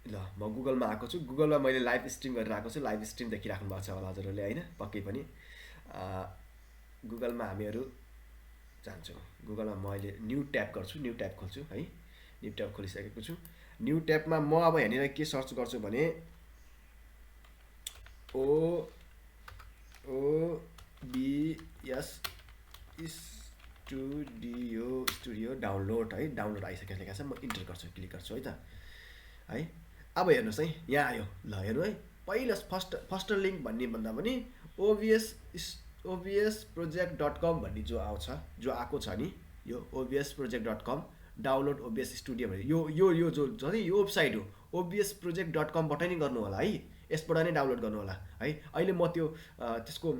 ल म गुगलमा आएको छु। गुगलमा मैले लाइभ स्ट्रिम गरेर आएको छु। लाइभ स्ट्रिम देखिराख्नु भएको छ होला हजुरहरूले होइन, पक्कै पनि। गुगलमा हामीहरू जान्छौँ। गुगलमा म अहिले न्यू ट्याब गर्छु, न्यू ट्याब खोल्छु है। न्यू ट्याब खोलिसकेको छु। न्यू ट्याबमा म अब यहाँनिर के सर्च गर्छु भने OBS स्टुडियो डाउनलोड है। डाउनलोड आइसकेको लेखा छ। म इन्टर गर्छु, क्लिक गर्छु है त है। अब हेर्नुहोस् है, यहाँ आयो। ल हेर्नु है, पहिला फर्स्ट लिङ्क भन्ने भन्दा पनि ओबिएस प्रोजेक्ट डट कम भन्ने जो आउँछ, जो आएको छ नि, यो ओबिएस प्रोजेक्ट डट कम डाउनलोड ओबिएस स्टुडियो भन्ने यो जो छ नि, यो वेबसाइट हो। ओबिएस प्रोजेक्ट डट कमबाट नै गर्नु होला है, यसबाट नै डाउनलोड गर्नु होला है। अहिले म त्यो त्यसको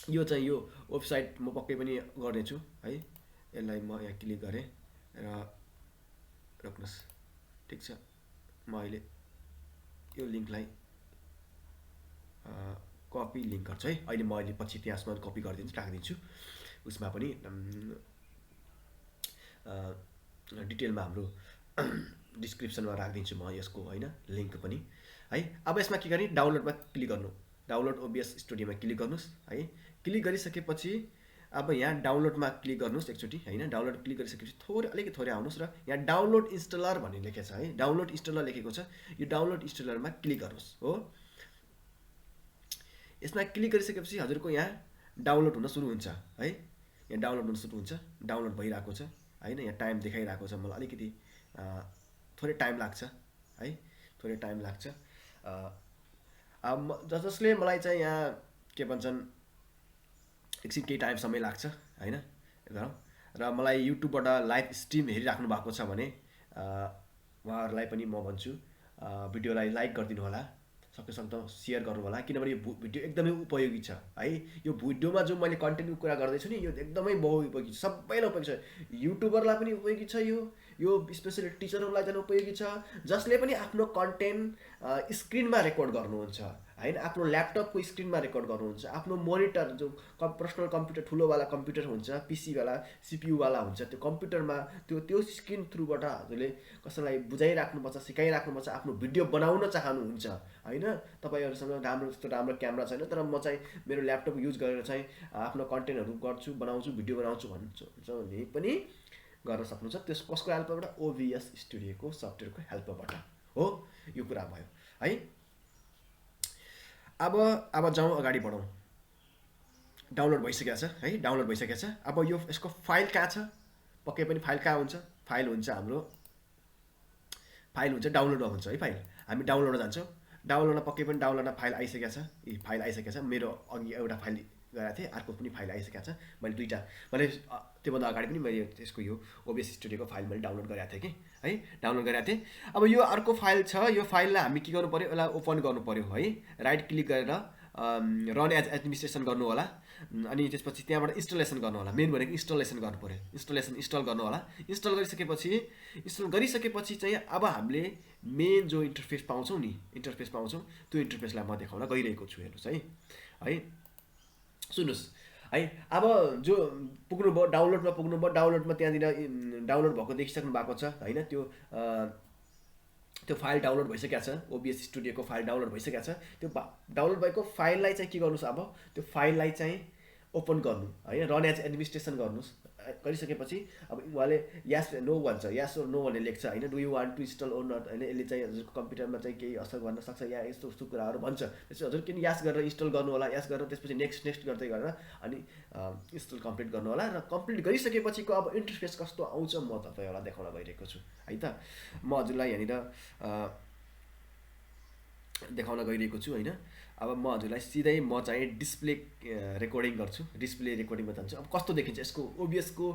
यो चाहिँ यो वेबसाइट म पक्कै पनि गर्नेछु है। यसलाई म यहाँ क्लिक गरेँ र रोक्नुहोस्, ठिक छ। म अहिले यो लिङ्कलाई कपी लिङ्क गर्छु है। अहिले म अहिले पछि त्यसमा कपी गरिदिन्छु, राखिदिन्छु। उसमा पनि डिटेलमा हाम्रो डिस्क्रिप्सनमा राखिदिन्छु म यसको होइन, लिङ्क पनि है। अब यसमा के गर्ने, डाउनलोडमा क्लिक गर्नु। डाउनलोड ओबिएस स्टुडियोमा क्लिक गर्नुहोस् है। क्लिक गरिसकेपछि अब यहाँ डाउनलोडमा क्लिक गर्नुहोस् एकचोटि होइन। डाउनलोड क्लिक गरिसकेपछि अलिकति थोरै आउनुहोस् र यहाँ डाउनलोड इन्स्टलर भन्ने लेखेको छ है। डाउनलोड इन्स्टलर लेखेको छ। यो डाउनलोड इन्स्टलरमा क्लिक गर्नुहोस् हो। यसमा क्लिक गरिसकेपछि हजुरको यहाँ डाउनलोड हुन सुरु हुन्छ है। यहाँ डाउनलोड हुन सुरु हुन्छ, डाउनलोड भइरहेको छ होइन। यहाँ टाइम देखाइरहेको छ, मलाई अलिकति थोरै टाइम लाग्छ है, थोरै टाइम लाग्छ। जसले मलाई चाहिँ यहाँ के भन्छन्, एकछिन केही टाइम समय लाग्छ होइन, गरौँ। र मलाई युट्युबबाट लाइभ स्ट्रिम हेरिराख्नु भएको छ भने उहाँहरूलाई पनि म भन्छु भिडियोलाई लाइक गरिदिनु होला, सक्दो सेयर गर्नु होला, किनभने यो भिडियो एकदमै उपयोगी छ है। यो भिडियोमा जो मैले कन्टेन्टको कुरा गर्दैछु नि, यो एकदमै बहुउपयोगी छ, सबैलाई उपयोगी छ। युट्युबरलाई पनि उपयोगी छ यो स्पेसली टिचरहरूलाई झन् उपयोगी छ, जसले पनि आफ्नो कन्टेन्ट स्क्रिनमा रेकर्ड गर्नुहुन्छ होइन, आफ्नो ल्यापटपको स्क्रिनमा रेकर्ड गर्नुहुन्छ। आफ्नो मोनिटर जो पर्सनल कम्प्युटर, ठुलोवाला कम्प्युटर हुन्छ, पिसीवाला सिपियुवाला हुन्छ, त्यो कम्प्युटरमा त्यो स्क्रिन थ्रुबाट हजुरले कसैलाई बुझाइराख्नुपर्छ, सिकाइराख्नुपर्छ, आफ्नो भिडियो बनाउन चाहनुहुन्छ होइन। तपाईँहरूसँग राम्रो क्यामेरा छैन, तर म चाहिँ मेरो ल्यापटप युज गरेर चाहिँ आफ्नो कन्टेन्टहरू गर्छु, बनाउँछु, भिडियो बनाउँछु भन्छ भने पनि गर्न सक्नुहुन्छ। त्यस कसको हेल्पबाट, ओबिएस स्टुडियोको सफ्टवेयरको हेल्पबाट हो। यो कुरा भयो है। अब जाउँ, अगाडि बढौँ। डाउनलोड भइसकेको छ है, डाउनलोड भइसकेको छ। अब यसको फाइल कहाँ छ, पक्कै पनि फाइल कहाँ हुन्छ, फाइल हुन्छ हाम्रो, फाइल हुन्छ डाउनलोडमा हुन्छ है। फाइल हामी डाउनलोडमा जान्छौँ। डाउनलोडमा पक्कै पनि डाउनलोडमा फाइल आइसकेको छ। फाइल आइसकेको छ। मेरो अघि एउटा फाइल गएको थिएँ, अर्को पनि फाइल आइसकेको छ। मैले दुईवटा, मैले त्योभन्दा अगाडि पनि मैले त्यसको यो ओबिएस स्टुडियोको फाइल मैले डाउनलोड गरेको थिएँ कि है, डाउनलोड गरेको थिएँ। अब यो अर्को फाइल छ, यो फाइललाई हामी के गर्नु पऱ्यो, यसलाई ओपन गर्नु पऱ्यो है। राइट क्लिक गरेर रन एज एडमिनिस्ट्रेसन गर्नु होला। अनि त्यसपछि त्यहाँबाट इन्स्टलेसन गर्नु होला। मेन भनेको इन्स्टलेसन गर्नु पऱ्यो, इन्स्टल गर्नु होला। इन्स्टल गरिसकेपछि चाहिँ अब हामीले मेन जो इन्टरफेस पाउँछौँ नि, त्यो इन्टरफेसलाई म देखाउन गइरहेको छु। हेर्नुहोस् है, सुन्नुहोस् है। अब जो पुग्नुभयो, डाउनलोडमा पुग्नुभयो, डाउनलोडमा त्यहाँनिर डाउनलोड भएको देखिसक्नु भएको छ होइन। त्यो फाइल डाउनलोड भइसकेको छ, ओबिएस स्टुडियोको फाइल डाउनलोड भइसकेको छ। त्यो डाउनलोड भएको फाइललाई चाहिँ के गर्नुहोस्, अब त्यो फाइललाई चाहिँ ओपन गर्नु है, रन एज एडमिनिस्ट्रेसन गर्नुहोस्। गरिसकेपछि अब उहाँले यस नो भन्छ, यस नो भन्ने लेख्छ होइन। Do you want to install or not होइन। यसले चाहिँ हजुरको कम्प्युटरमा चाहिँ केही असर गर्न सक्छ या यस्तो कुराहरू भन्छ। त्यसपछि हजुर किन यस गरेर इन्स्टल गर्नु होला, यस गरेर त्यसपछि नेक्स्ट गर्दै गरेर अनि इन्स्टल कम्प्लिट गर्नु होला। र कम्प्लिट गरिसकेपछिको अब इन्टरफेस कस्तो आउँछ म तपाईँहरूलाई देखाउन गइरहेको छु है त। म हजुरलाई यहाँनिर देखाउन गइरहेको छु होइन। अब म हजुरलाई सिधै म चाहिँ डिस्प्ले रेकर्डिङ गर्छु, डिस्प्ले रेकर्डिङमा जान्छु। अब कस्तो देखिन्छ यसको ओबिएसको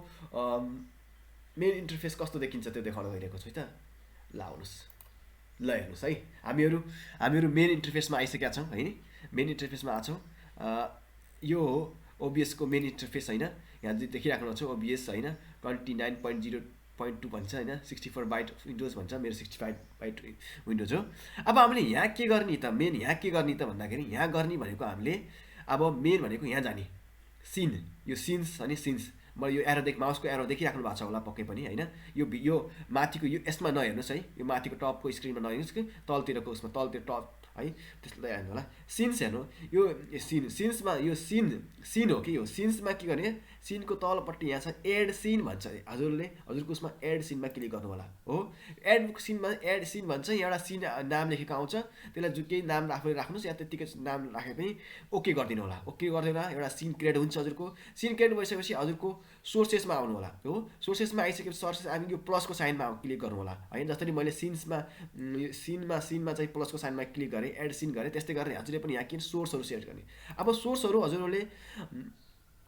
मेन इन्टरफेस कस्तो देखिन्छ त्यो देखाउन गइरहेको छु है त। ल आउनुहोस्, ल हेर्नुहोस् है। हामीहरू मेन इन्टरफेसमा आइसकेका छौँ है। मेन इन्टरफेसमा आछौँ। यो हो ओबिएसको मेन इन्टरफेस होइन। यहाँ देखिराख्नु छ ओबिएस होइन, 29.0.2 भन्छ होइन, 64 बाइट विन्डोज भन्छ, मेरो 65 बाइट विन्डोज हो। अब हामीले यहाँ के गर्ने त, मेन यहाँ के गर्ने त भन्दाखेरि, यहाँ गर्ने भनेको हामीले अब मेन भनेको यहाँ जाने सिन, यो सिन्स अनि सिन्स मलाई यो माउसको एरो देखिराख्नु भएको छ होला पक्कै पनि होइन। यो माथिको यो यसमा नहेर्नुहोस् है, यो माथिको टपको स्क्रिनमा नहेर्नुहोस् कि तलतिरको उसमा तलतिर टप है त्यसलाई हेर्नु होला। सिन्स हेर्नु, यो सिन्समा यो सिन हो कि यो सिन्समा के गर्ने, सिनको तलपट्टि यहाँ छ एड सिन भन्छ, हजुरको उसमा एड सिनमा क्लिक गर्नु होला हो। एड सिन भन्छ, एउटा सिन नाम लेखेको आउँछ, त्यसलाई केही नाम राख्नुहोस् या त्यत्तिकै नाम राखे पनि ओके गरिदिनु होला। ओके गरिदिनु होला, एउटा सिन क्रिएट हुन्छ हजुरको। सिन क्रिएट भइसकेपछि हजुरको सोर्सेसमा आउनु होला हो। सोर्सेसमा आइसकेपछि सोर्सेस हामी यो प्लसको साइनमा क्लिक गर्नु होला होइन। जसरी मैले सिनमा चाहिँ प्लसको साइनमा क्लिक गरेँ, एड सिन गरेँ, त्यस्तै गरेर हजुरले पनि यहाँ किन सोर्सहरू सेट गर्ने। अब सोर्सहरू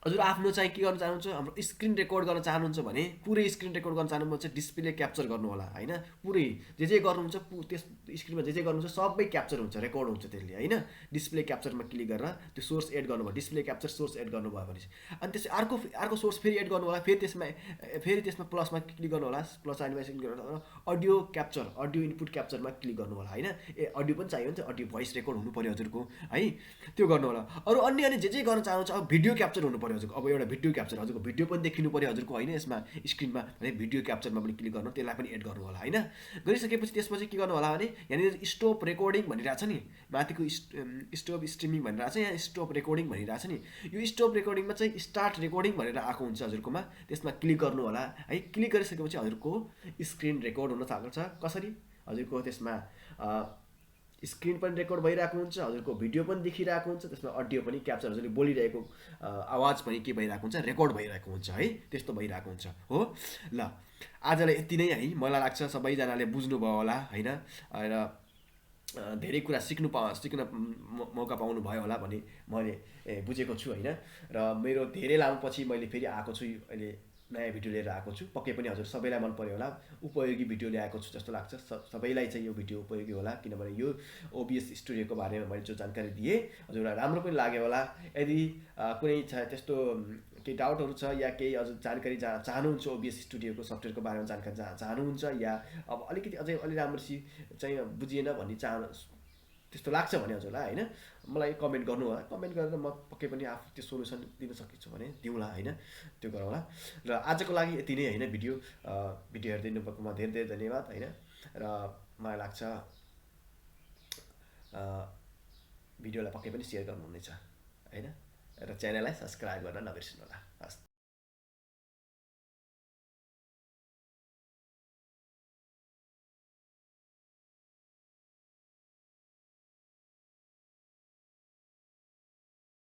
हजुर आफ्नो चाहिँ के गर्न चाहनुहुन्छ, हाम्रो स्क्रिन रेकर्ड गर्न चाहनुहुन्छ भने पुरै स्क्रिन रेकर्ड गर्न चाहनुहुन्छ, डिस्प्ले क्याप्चर गर्नु होला होइन। पुरै जे गर्नुहुन्छ त्यस स्क्रिनमा जे गर्नुहुन्छ सबै क्याप्चर हुन्छ, रेकर्ड हुन्छ त्यसले होइन। डिस्प्ले क्याप्चरमा क्लिक गरेर त्यो सोर्स एड गर्नुभयो, डिस्प्ले क्याप्चर सोर्स एड गर्नुभयो भने अनि त्यसै अर्को सोर्स फेरि एड गर्नु होला। फेरि त्यसमा प्लसमा क्लिक गर्नु होला, प्लस एनिमेसन गर्नु होला, अडियो इनपुट क्याप्चरमा क्लिक गर्नु होला होइन। अडियो पनि चाहियो नि त, अडियो भोइस रेकर्ड हुनु पऱ्यो हजुरको है, त्यो गर्नु होला। अरू अन्य जे गर्न चाहनुहुन्छ, अब भिडियो क्याप्चर हुनु पऱ्यो हजुरको। अब एउटा भिडियो क्याप्चर हजुरको भिडियो पनि देखिनु पऱ्यो हजुरको होइन, यसमा स्क्रिनमा भने भिडियो क्याप्चरमा पनि क्लिक गर्नु, त्यसलाई पनि एड गर्नु होला होइन। गरिसकेपछि त्यसपछि के गर्नु होला भने यहाँनिर स्टप रेकर्डिङ भनिरहेको छ नि, माथिको स्टप स्ट्रिमिङ भनिरहेको छ, यहाँ स्टप रेकर्डिङ भनिरहेको छ नि। यो स्टप रेकर्डिङमा चाहिँ स्टार्ट रेकर्डिङ भनेर आएको हुन्छ हजुरकोमा, त्यसमा क्लिक गर्नु होला है। क्लिक गरिसकेपछि हजुरको स्क्रिन रेकर्ड हुन थाल्छ। कसरी, हजुरको त्यसमा स्क्रिन पनि रेकर्ड भइरहेको हुन्छ, हजुरको भिडियो पनि देखिरहेको हुन्छ, त्यसमा अडियो पनि क्याप्चर, हजुरले बोलिरहेको आवाज पनि के भइरहेको हुन्छ, रेकर्ड भइरहेको हुन्छ है, त्यस्तो भइरहेको हुन्छ हो। ल आजलाई यति नै है, मलाई लाग्छ सबैजनाले बुझ्नुभयो होला होइन, र धेरै कुरा सिक्न मौका पाउनु भयो होला भन्ने मैले बुझेको छु होइन। र मेरो धेरै लामो पछि मैले फेरि आएको छु, अहिले नयाँ भिडियो लिएर आएको छु। पक्कै पनि हजुर सबैलाई मन पर्यो होला, उपयोगी भिडियो ल्याएको छु जस्तो लाग्छ। सबैलाई चाहिँ यो भिडियो उपयोगी होला, किनभने यो ओबिएस स्टुडियोको बारेमा मैले जो जानकारी दिएँ हजुरलाई राम्रो पनि लाग्यो होला। यदि कुनै त्यस्तो केही डाउटहरू छ या केही हजुर जानकारी चाहनुहुन्छ, ओबिएस स्टुडियोको सफ्टवेयरको बारेमा जानकारी चाहनुहुन्छ, या अब अलिकति अझै अलि राम्रोसी चाहिँ बुझिएन भन्ने त्यस्तो लाग्छ भने हजुरलाई होइन, मलाई कमेन्ट गर्नु होला। कमेन्ट गरेर म पक्कै पनि आफू त्यो सोल्युसन दिन सकिन्छु भने दिउँला होइन, त्यो गरौँला। र आजको लागि यति नै होइन, भिडियो हेरिदिनु भएकोमा धेरै धेरै धन्यवाद होइन। र मलाई लाग्छ भिडियोलाई पक्कै पनि सेयर गर्नुहुनेछ होइन, र च्यानललाई सब्सक्राइब गर्न नबिर्सिनु होला।